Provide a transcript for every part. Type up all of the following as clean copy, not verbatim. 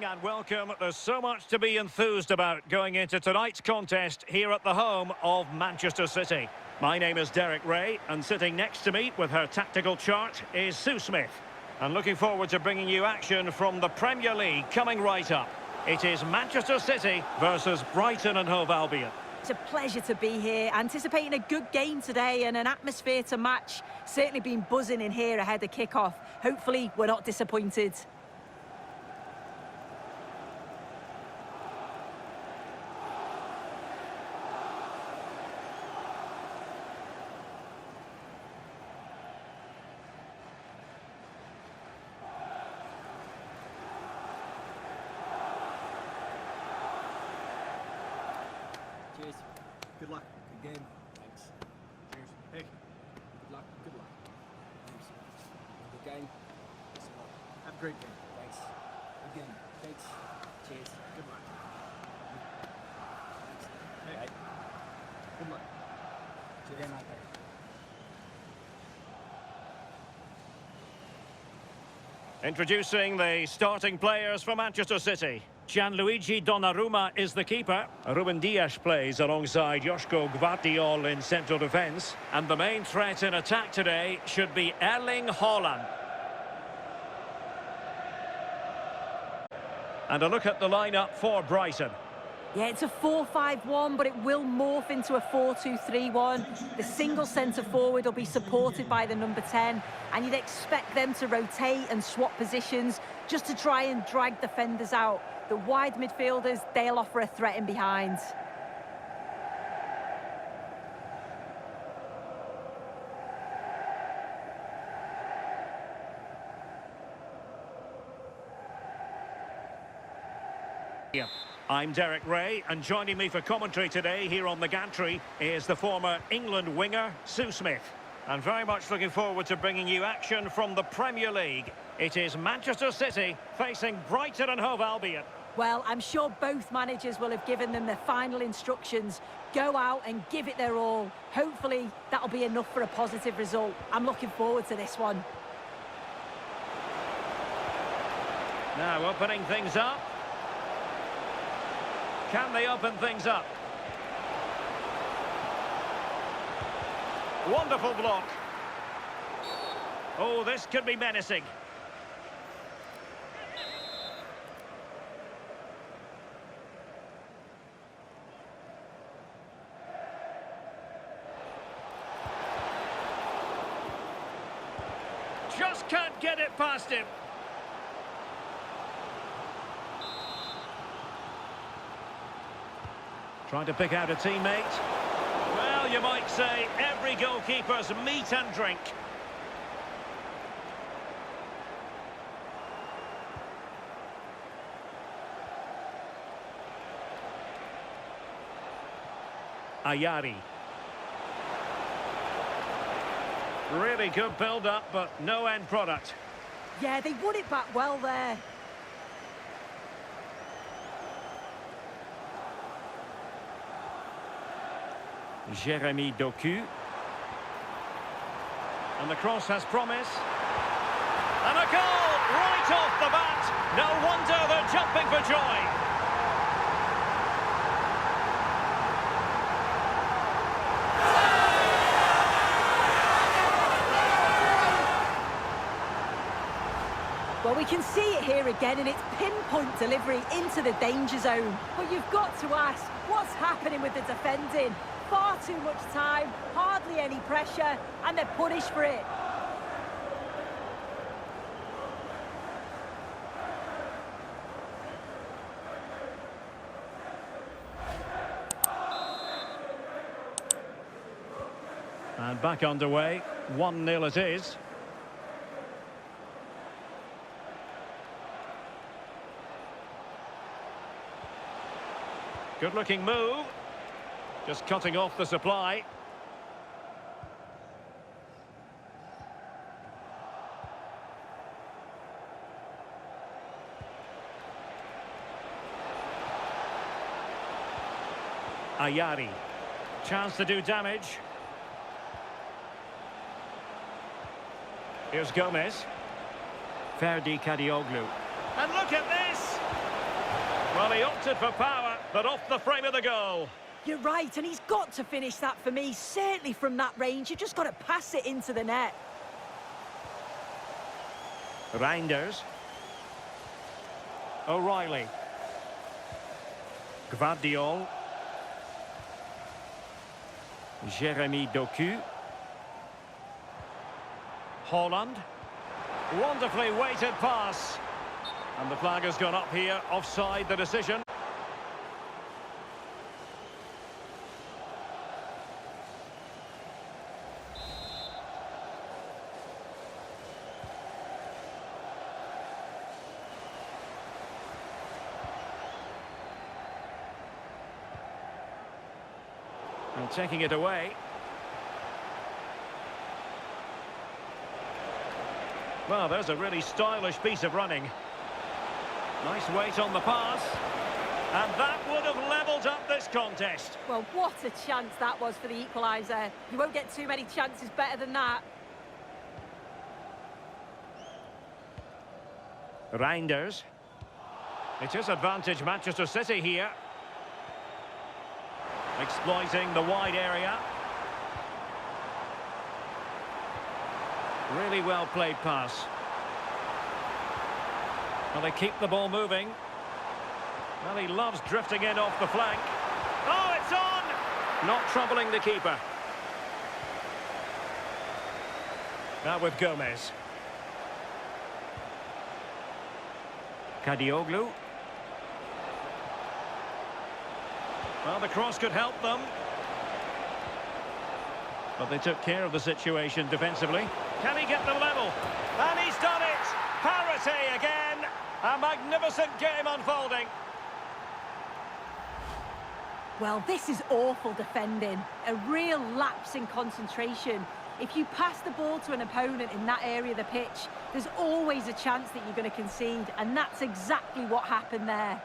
and welcome. There's so much to be enthused about going into tonight's contest here at the home of Manchester City. My name is Derek Ray, and sitting next to me with her tactical chart is Sue Smith. And looking forward to bringing you action from the Premier League coming right up. It is Manchester City versus Brighton and Hove Albion. It's a pleasure to be here, anticipating a good game today and an atmosphere to match. Certainly been buzzing in here ahead of kick-off. Hopefully we're not disappointed. Cheers. Good luck. Good game. Thanks. Cheers. Hey. Good luck. Good luck. Thanks. Good game. Thanks a lot. Have a great game. Thanks. Good game. Thanks. Cheers. Good luck. Thanks. Hey. Right. Good luck. Cheers. Yeah, mate. Introducing the starting players for Manchester City. Gianluigi Donnarumma is the keeper. Ruben Dias plays alongside Joško Gvardiol in central defence. And the main threat in attack today should be Erling Haaland. And a look at the lineup for Brighton. Yeah, it's a 4-5-1, but it will morph into a 4-2-3-1. The single centre-forward will be supported by the number 10, and you'd expect them to rotate and swap positions just to try and drag defenders out. The wide midfielders, they'll offer a threat in behind. I'm Derek Ray, and joining me for commentary today here on the gantry is the former England winger, Sue Smith. And very much looking forward to bringing you action from the Premier League. It is Manchester City facing Brighton and Hove Albion. Well, I'm sure both managers will have given them their final instructions. Go out and give it their all. Hopefully, that'll be enough for a positive result. I'm looking forward to this one. Now opening things up. Can they open things up? Wonderful block. Oh, this could be menacing. Just can't get it past him. Trying to pick out a teammate. Well, you might say every goalkeeper's meat and drink. Ayari. Really good build-up, but no end product. Yeah, they won it back well there. Jeremy Doku. And the cross has promise. And a goal right off the bat. No wonder they're jumping for joy. Well, we can see it here again, and it's pinpoint delivery into the danger zone. But you've got to ask, what's happening with the defending? Far too much time, hardly any pressure, and they're punished for it. And back underway, 1-0 it is. Good-looking move. Just cutting off the supply. Ayari. Chance to do damage. Here's Gomez. Ferdi Kadioglu. And look at this! Well, he opted for power, but off the frame of the goal. You're right, and he's got to finish that for me. Certainly from that range, you just got to pass it into the net. Reinders. O'Reilly. Gvardiol. Jeremy Doku. Holland. Wonderfully weighted pass. And the flag has gone up here, offside the decision. And taking it away. Well, there's a really stylish piece of running. Nice weight on the pass. And that would have levelled up this contest. Well, what a chance that was for the equaliser. You won't get too many chances better than that. Reinders. It is advantage Manchester City here. Exploiting the wide area. Really well played pass. Well, they keep the ball moving. Well, he loves drifting in off the flank. Oh, it's on! Not troubling the keeper. Now with Gomez. Kadioglu. Well, the cross could help them. But they took care of the situation defensively. Can he get the level? And he's done it! Parity again! A magnificent game unfolding. Well, this is awful defending. A real lapse in concentration. If you pass the ball to an opponent in that area of the pitch, there's always a chance that you're going to concede, and that's exactly what happened there.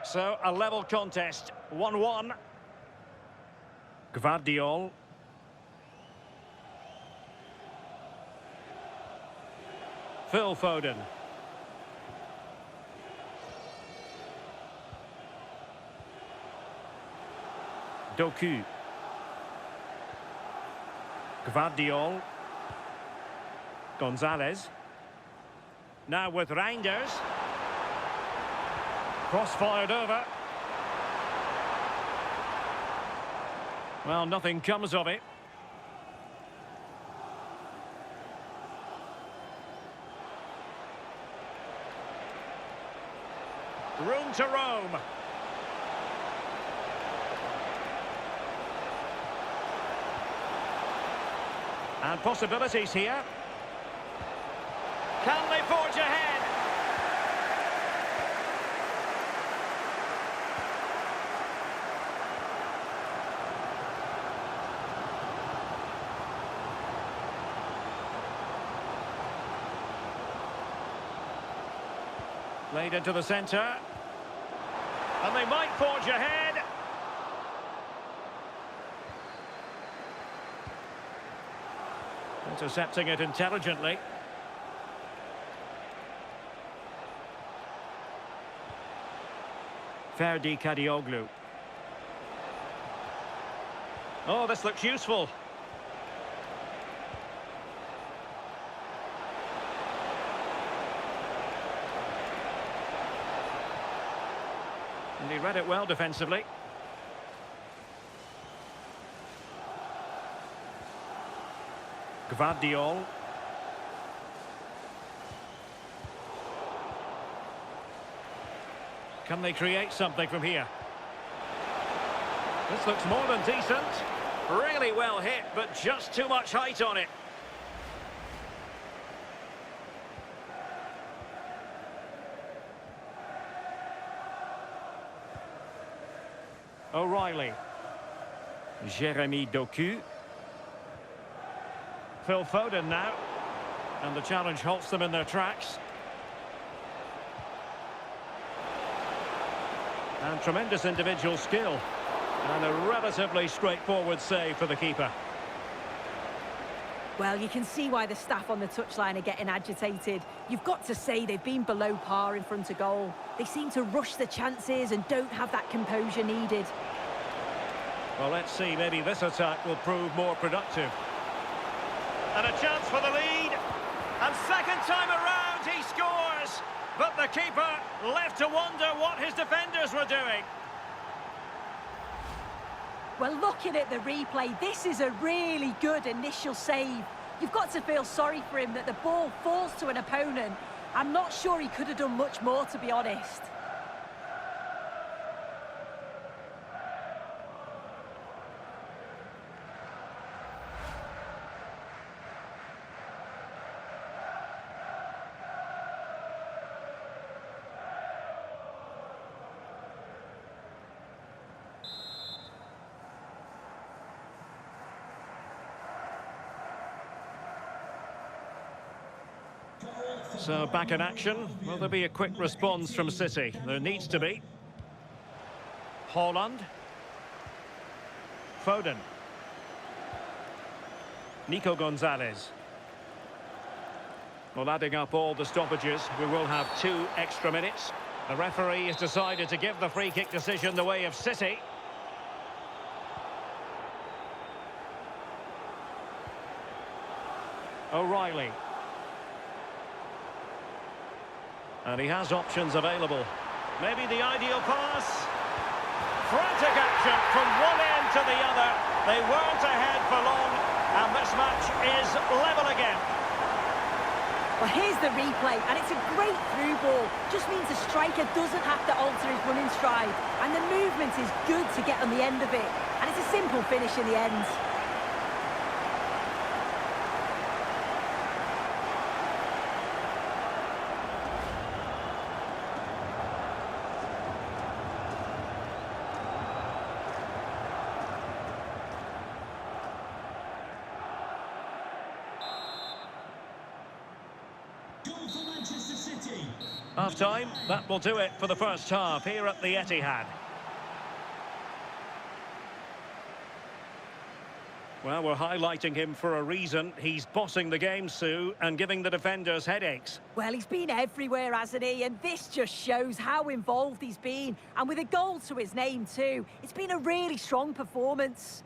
So, a level contest, 1-1. Gvardiol. Phil Foden. Doku. Gvardiol. Gonzalez. Now with Reinders. Cross fired over. Well, nothing comes of it. Room to roam. And possibilities here. Can they forge ahead? Played into the centre. And they might forge ahead. Intercepting it intelligently. Ferdi Kadioglu. Oh, this looks useful. And he read it well defensively. Gvardiol. Can they create something from here? This looks more than decent. Really well hit, but just too much height on it. O'Reilly. Jeremy Doku. Phil Foden now. And the challenge halts them in their tracks. And tremendous individual skill. And a relatively straightforward save for the keeper. Well, you can see why the staff on the touchline are getting agitated. You've got to say they've been below par in front of goal. They seem to rush the chances and don't have that composure needed. Well, let's see, maybe this attack will prove more productive. And a chance for the lead. And second time around, he scores. But the keeper left to wonder what his defenders were doing. Well, looking at the replay, this is a really good initial save. You've got to feel sorry for him that the ball falls to an opponent. I'm not sure he could have done much more, to be honest. So back in action. Will there be a quick response from City? There needs to be. Haaland. Foden. Nico Gonzalez. Well, adding up all the stoppages, we will have 2 extra minutes. The referee has decided to give the free kick decision the way of City. O'Reilly. And he has options available. Maybe the ideal pass. Frantic action from one end to the other. They weren't ahead for long, and this match is level again. Well, here's the replay, and it's a great through ball. Just means the striker doesn't have to alter his running stride, and the movement is good to get on the end of it. And it's a simple finish in the end. Half-time, that will do it for the first half here at the Etihad. Well, we're highlighting him for a reason. He's bossing the game, Sue, and giving the defenders headaches. Well, he's been everywhere, hasn't he? And this just shows how involved he's been. And with a goal to his name, too. It's been a really strong performance.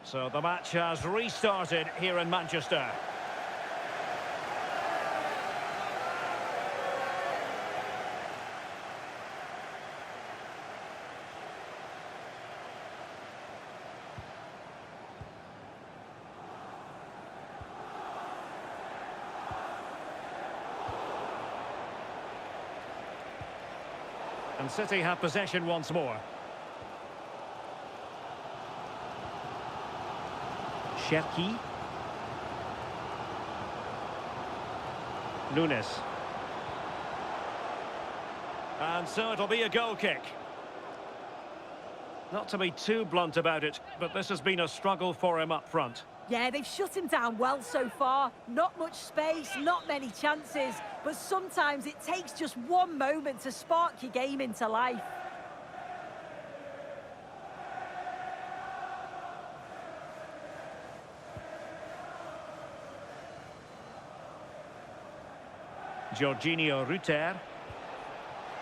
So the match has restarted here in Manchester. And City have possession once more. Cherki. Nunes. And so it'll be a goal kick. Not to be too blunt about it, but this has been a struggle for him up front. Yeah, they've shut him down well so far. Not much space, not many chances. But sometimes it takes just one moment to spark your game into life. Jorginho Rutter.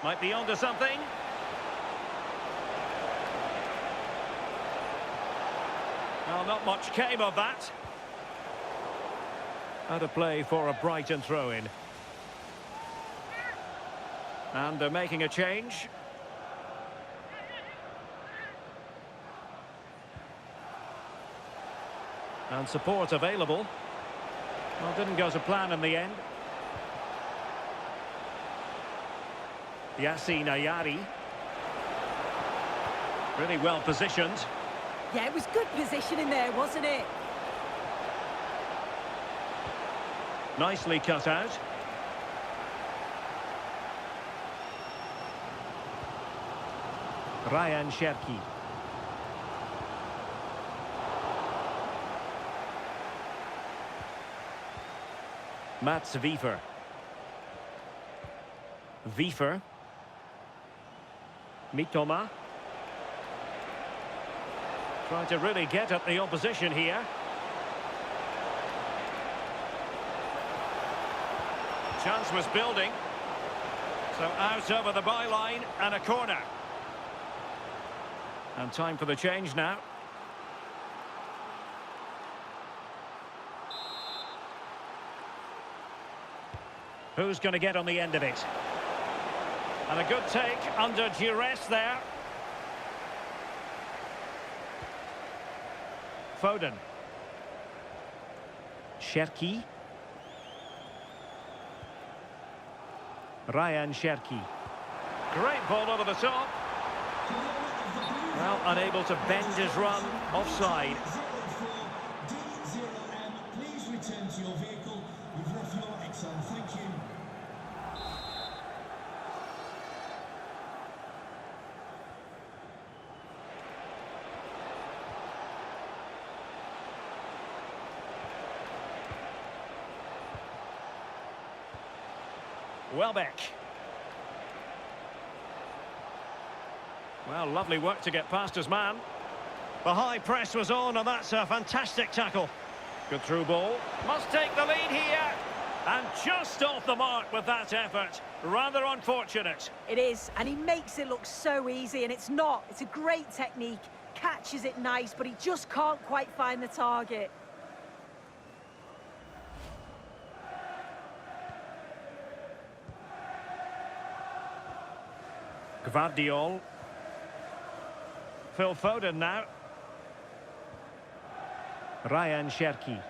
Might be onto something. Well, not much came of that. Out of play for a Brighton throw-in. And they're making a change. And support available. Well, didn't go to plan in the end. Yassine Ayari. Really well positioned. Yeah, it was good positioning there, wasn't it? Nicely cut out. Ryan Cherki. Mats Wiefer. Wiefer. Mitoma. Trying to really get at the opposition here. Chance was building. So out over the byline and a corner. And time for the change now. Who's going to get on the end of it? And a good take under duress there. Foden. Cherki. Ryan Cherki. Great ball over the top. Well, unable to bend his run. Offside. Please return to your vehicle. You've left your X on. Thank you. Welbeck. Well, lovely work to get past his man. The high press was on, and that's a fantastic tackle. Good through ball. Must take the lead here. And just off the mark with that effort. Rather unfortunate. It is, and he makes it look so easy, and it's not. It's a great technique. Catches it nice, but he just can't quite find the target. Gvardiol. Phil Foden now. Ryan Cherki.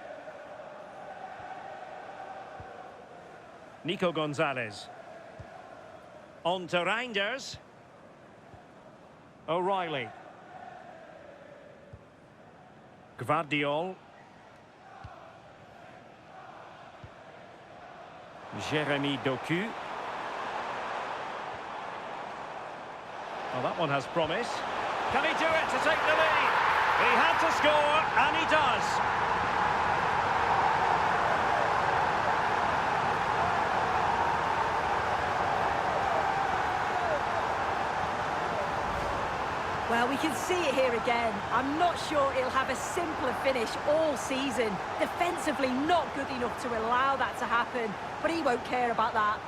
Nico Gonzalez. On to Reinders. O'Reilly. Gvardiol. Jeremy Doku. Well, that one has promise. Can he do it to take the lead? He had to score, and he does. Well, we can see it here again. I'm not sure he'll have a simpler finish all season. Defensively, not good enough to allow that to happen, but he won't care about that.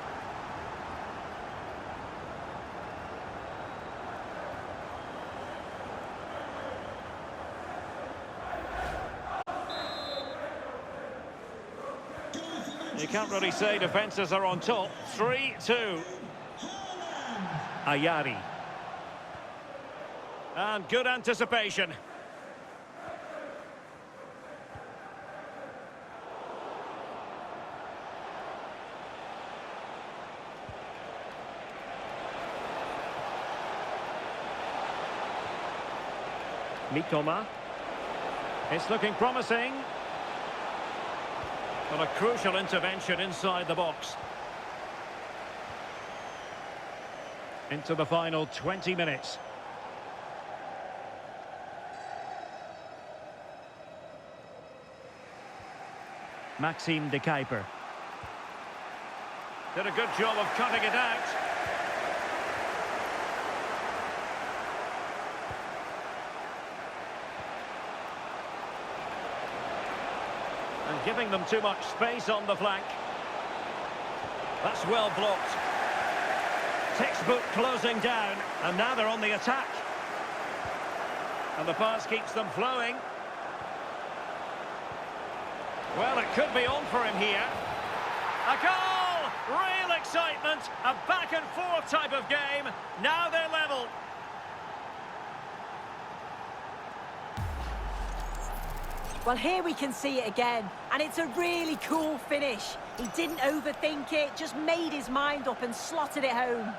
You can't really say defences are on top. 3-2. Ayari. And good anticipation. Mitoma. It's looking promising. But a crucial intervention inside the box. Into the final 20 minutes. Maxime de Kuiper. Did a good job of cutting it out. And giving them too much space on the flank. That's well blocked. Textbook closing down, and now they're on the attack. And the pass keeps them flowing. Well, it could be on for him here. A goal! Real excitement. A back-and-forth type of game. Now they're level. Well, here we can see it again, and it's a really cool finish. He didn't overthink it, just made his mind up and slotted it home.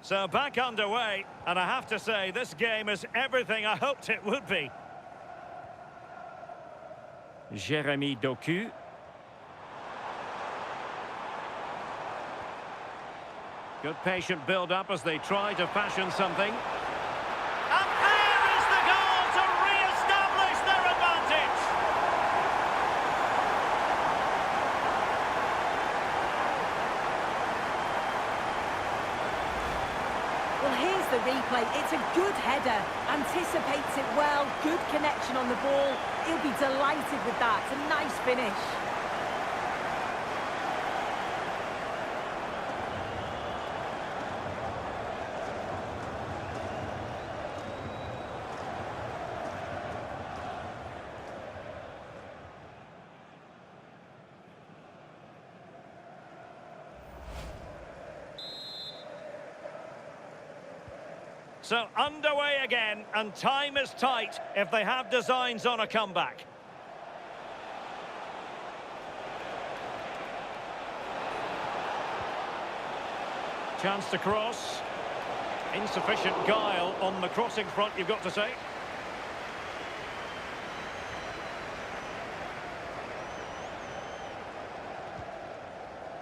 So back underway, and I have to say, this game is everything I hoped it would be. Jeremy Doku. Good patient build-up as they try to fashion something. And there is the goal to re-establish their advantage! Well, here's the replay. It's a good header, anticipates it well, good connection on the ball. He'll be delighted with that. It's a nice finish. So underway again, and time is tight if they have designs on a comeback. Chance to cross. Insufficient guile on the crossing front, you've got to say.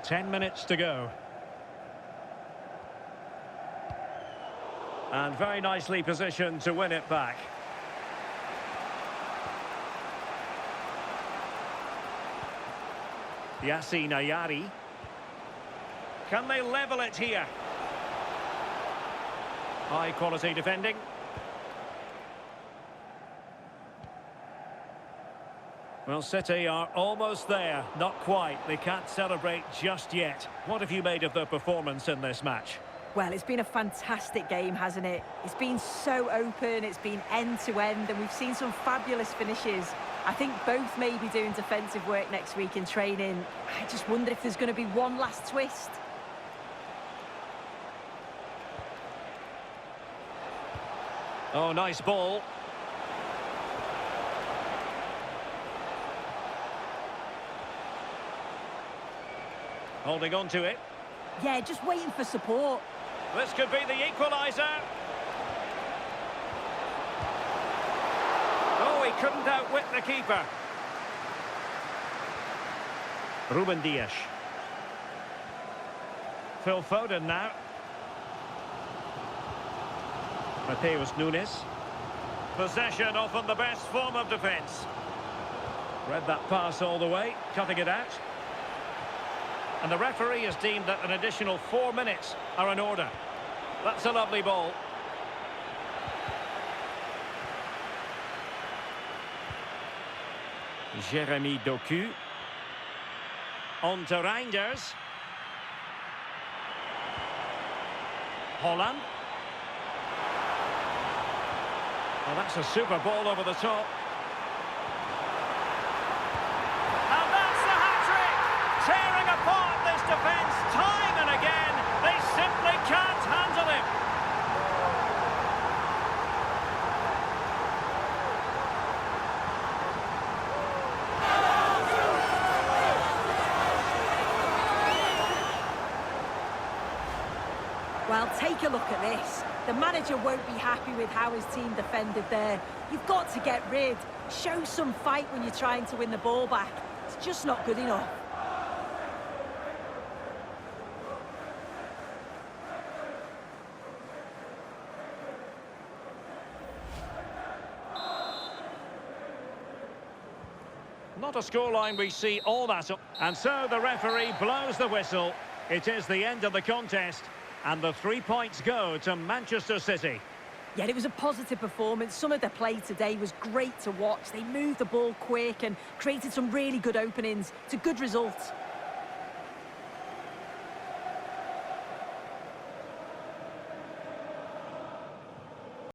"10 minutes to go. And very nicely positioned to win it back. Yassine Ayari. Can they level it here? High quality defending. Well, City are almost there. Not quite. They can't celebrate just yet. What have you made of their performance in this match? Well, it's been a fantastic game, hasn't it? It's been so open, it's been end-to-end, and we've seen some fabulous finishes. I think both may be doing defensive work next week in training. I just wonder if there's going to be one last twist. Oh, nice ball. Holding on to it. Yeah, just waiting for support. This could be the equaliser. Oh, he couldn't outwit the keeper. Ruben Dias. Phil Foden now. Mateus Nunes. Possession often the best form of defence. Read that pass all the way, cutting it out. And the referee has deemed that an additional 4 minutes are in order. That's a lovely ball. Jeremy Doku. On to Reinders. Holland. Well, that's a super ball over the top. And that's the hat-trick! Tearing apart this defence time and again. They simply can't handle him. Well, take a look at this. The manager won't be happy with how his team defended there. You've got to get rid. Show some fight when you're trying to win the ball back. It's just not good enough. Not a scoreline we see all that. And so the referee blows the whistle. It is the end of the contest. And the 3 points go to Manchester City. Yeah, it was a positive performance. Some of their play today was great to watch. They moved the ball quick and created some really good openings. It's a good result.